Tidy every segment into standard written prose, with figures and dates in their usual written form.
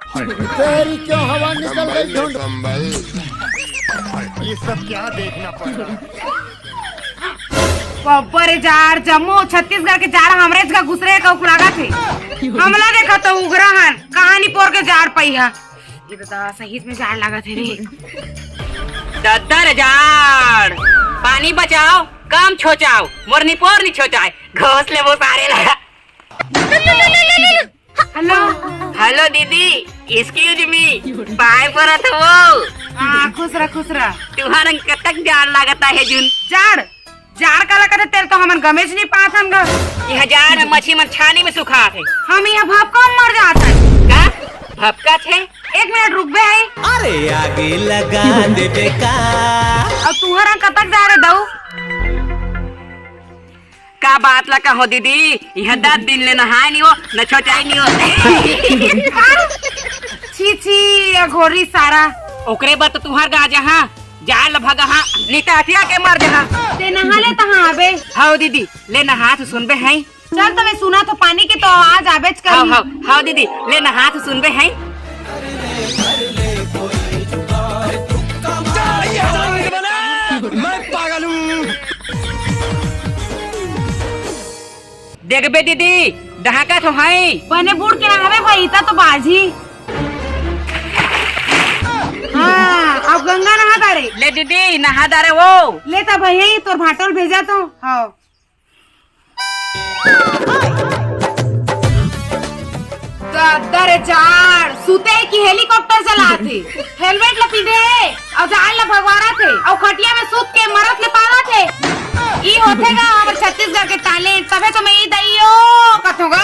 तेरी क्यों हवा निकल गई ढूंढ। ये सब क्या देखना पड़ रहा। बब्बर जार जम्मू छत्तीसगढ़ के जार हमरे का घुसरे का उखड़ागा थे। हमला देखा तो उगरहन कहानी पोर के जार पई है। ये तो सही में जार लगा थे रे। दद्दर जार पानी बचाओ कम छोचाओ मोरनी पोर नहीं छोचाए घोसले वो सारे लगा। हेलो हेलो दीदी एक्सक्यूज मी बाय परत हो। हाँ खुश रह तुम्हारा कतक जार लगता है जुन जार का लगा तेल तो हमन गमेज नहीं पात हम ग। यह जार में मछली मन छानी में सुखा थे। हम यहाँ भपका मर जाता है का भपका थे। एक मिनट रुक बे है। अरे आगे लगा दे बेका। और तुम्हारा कतक जा रहे दऊ का बात लगा हो दीदी यह 10 दिन ले नहाए नहीं हो न छोचाई नहीं हो। छी घोरी सारा ओकरे बात तो तुम्हार गा जहाँ जाल भगा हाँ नितातिया के मर जहाँ ते नहा ले तहाँ आबे। हाँ दीदी ले नहा तो सुनबे हैं। चल तो मैं सुना तो पानी की तो आवाज आबेच कर। हाँ दीदी ले नहा तो सुनबे हैं। मैं पागल हूँ। देखबे दीदी डहाका तो है बने बूढ़ के नहावे भाई इतना तो बाजी। हाँ अब गंगा नहा तारे ले दीदी नहा दारे वो लेता भैया तोर भाटोल भेजा तो। हाँ दर जार सुते की हेलीकॉप्टर चला थे हेलमेट लपीदे और जाल ला भगवारा थे और खटिया में सूत के मरत ले पाला थे। ई होतेगा हमारे छत्तीसगढ़ के टैलेंट तबे तो मैं ई दइयो कथोगा।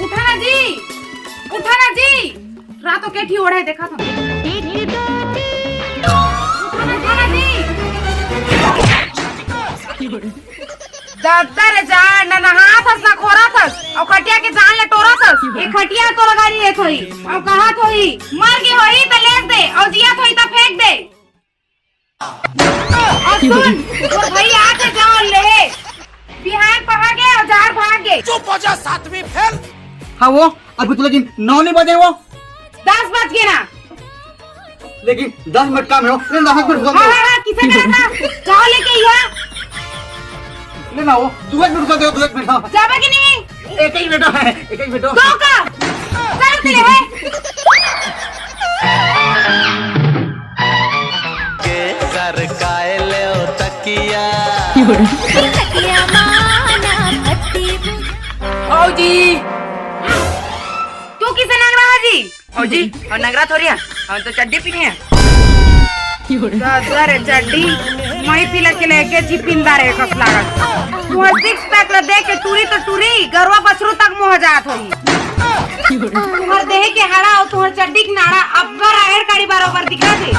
उठा ना जी रातों केठी ओढ़े देखा था। दद्दर जान न नहा थस न खोरा थस और खटिया के जान ले टोरा थस। एक खटिया तो लगाड़ी है थोई और कहा थोई मर के होई त लेस दे और जिया थोई त फेंक दे। और सुन तो भाई आके जाओ ले बिहान पहा गए और जार भाग गए। चुप हो जा सातवीं फेल। हाँ वो अभी तो लेकिन 9 नहीं बजे वो 10 बज गए ना। लेकिन 10 मिनट काम है वो 10 मिनट हाँ किसे करा था जाओ लेके यहाँ लेना वो 2 मिनट रुका दो 2 मिनट जाबे कि नहीं। एक ही मिनट है एक ही मिनट दो का चल तेरे है के सर काए ले तकिया जी तू किसे नंग रहा जी। जी और नगरा थोड़ी है हम तो चड्डी पीने हैं। दद्दर चड्डी मई पिला के लेके जी पिंदा रे कस लागत। तू 6 पैक ल दे के टूरी तो टूरी गरवा बछरू तक मोह जात होई। तुम्हार देह के हाड़ा और तुम्हार चड्डी के नाड़ा अब्बर आहेर काड़ी बराबर दिखा थे।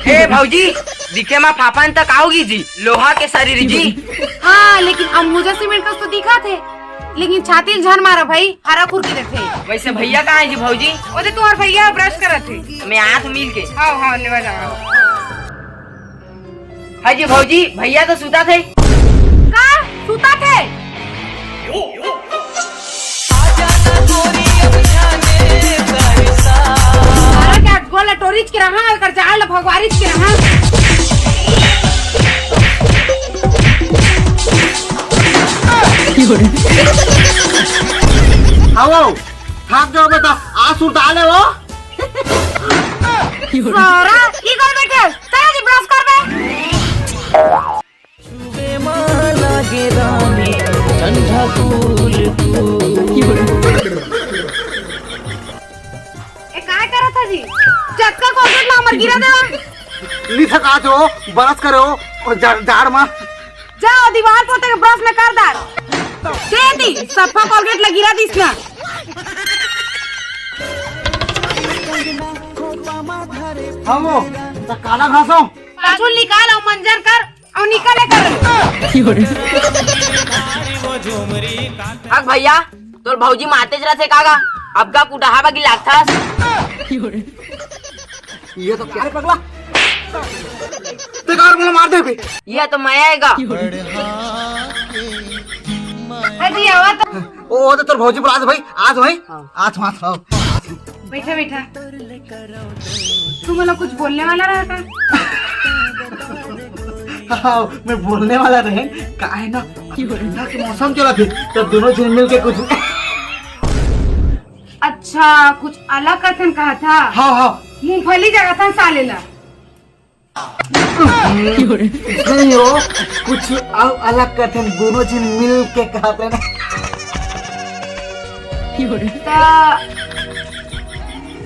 हे भौजी दिखे में फाफन तक आओगी जी लोहा के शरीर जी। हाँ लेकिन अंबुजा सीमेंट का तो दिखा थे लेकिन छाती झन मारा भाई हरा कुर्की देते। वैसे भैया कहाँ है जी भौजी। ओदे तुम्हार भैया ब्रश करत थे। मैं आया तो मिल के। हाँ लेवा जा। हाँ जी भौजी भैया तो सुता थे। का सुता थे। सारा क्या गोला टोरीच के रहा कर जाल भगवारिच के रहा। हाँ वो थक जाओ बेटा आज उतार ले वो सारा ई कर बैठे चल जी ब्रश कर बे। ठंडा फूल ए काय करा था जी चक्का कोलगेट ला मर गिरा देवा। नहीं थका जो बरस करो और झाड़ मार जाओ दीवार पोते के ब्रश में कर दार दे दी सफा कोलगेट ला गिरा दिस ना। हाँ वो तो काला घासो पाछुल निकाल और मंजर कर और निकाले कर। हक भैया तोर भौजी माते जरा से कागा अब का कुटाहा बागी लागथा। ये तो क्या है पगला बेकार मुझे मार दे यह तो मैं आएगा। अजी आवा तो ओ तो तोर भौजी बुला दे भाई, आज भाई आज मत आओ। बैठा बैठा। तू मला कुछ बोलने वाला रहा था? हाँ, मैं बोलने वाला रहे का है ना कि मौसम चला थे तो दोनों जन मिल के कुछ अच्छा कुछ अलग कथन कहा था। हाँ हाँ मूंगफली जगह था सालेला। नहीं हो कुछ अलग कथन दोनों जन मिल के कहते ना।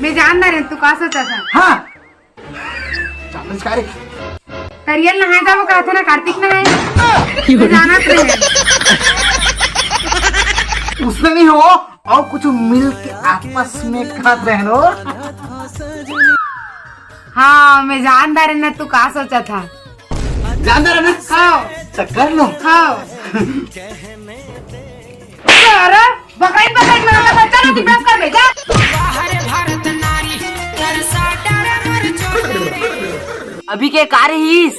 मैं जानना रहे तू का सोचा था। हाँ चमत्कारी करियल नहाए था वो कहा था ना कार्तिक नहाए। मैं जाना तो है। उसने नहीं हो और कुछ मिल के आपस में कहते हैं नो। हाँ मैं जानदार है ना तू का सोचा था। जानदार है ना। हाँ चक्कर लो। हाँ अरे बकरीद बकरीद में तो बच्चा ना ब्रश कर भेजा। अभी के कार्य हिस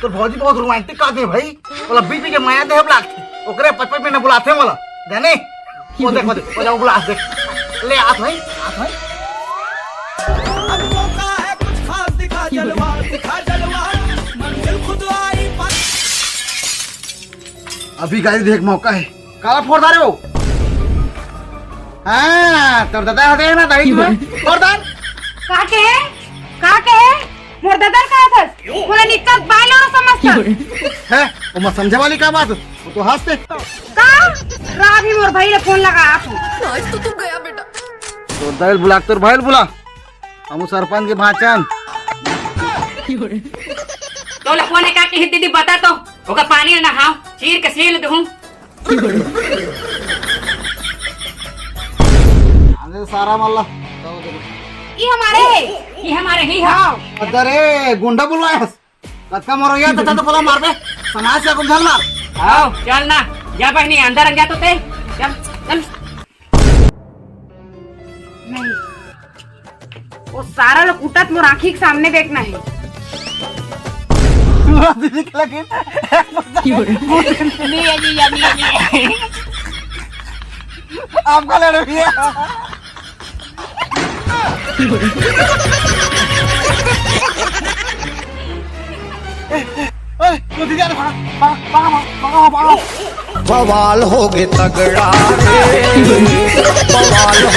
तो भौजी बहुत रोमांटिक का दे भाई। बोला बीपी के माया दे बुलाते ओकरे 55 में न बुलाते वाला जाने। वो देख वो जाओ बुला दे ले आत भाई आत भाई। अभी गाड़ी देख मौका है काला फोड़ रहे हो। हाँ तो दादा हटे ना दाढ़ी में फोड़ दार का के मोर दादर का था। पूरा निकल बाल और समझता है वो मत समझे वाली का बात वो तो हंसते का राभी मोर भाई ने फोन लगा आप तो दाल बुला तोर भाई बुला हम सरपंच के भाचन तो लखवाने का कि दीदी बता तो ओका पानी ना हां चीर के सील दूं। आने सारा मल्ला ये हमारे ही हाँ। अरे गुंडा बुलवाया कत्का मरो या तो बोला मार बे समाज से कुछ मार। आओ चल ना जा बहनी अंदर जा तो ते चल चल। नहीं वो सारा लोग उठत मोर आँखी के सामने देखना है। दीदी के लगे आपका लड़ रही है। बवाल हो गए तगड़ा रे बवाल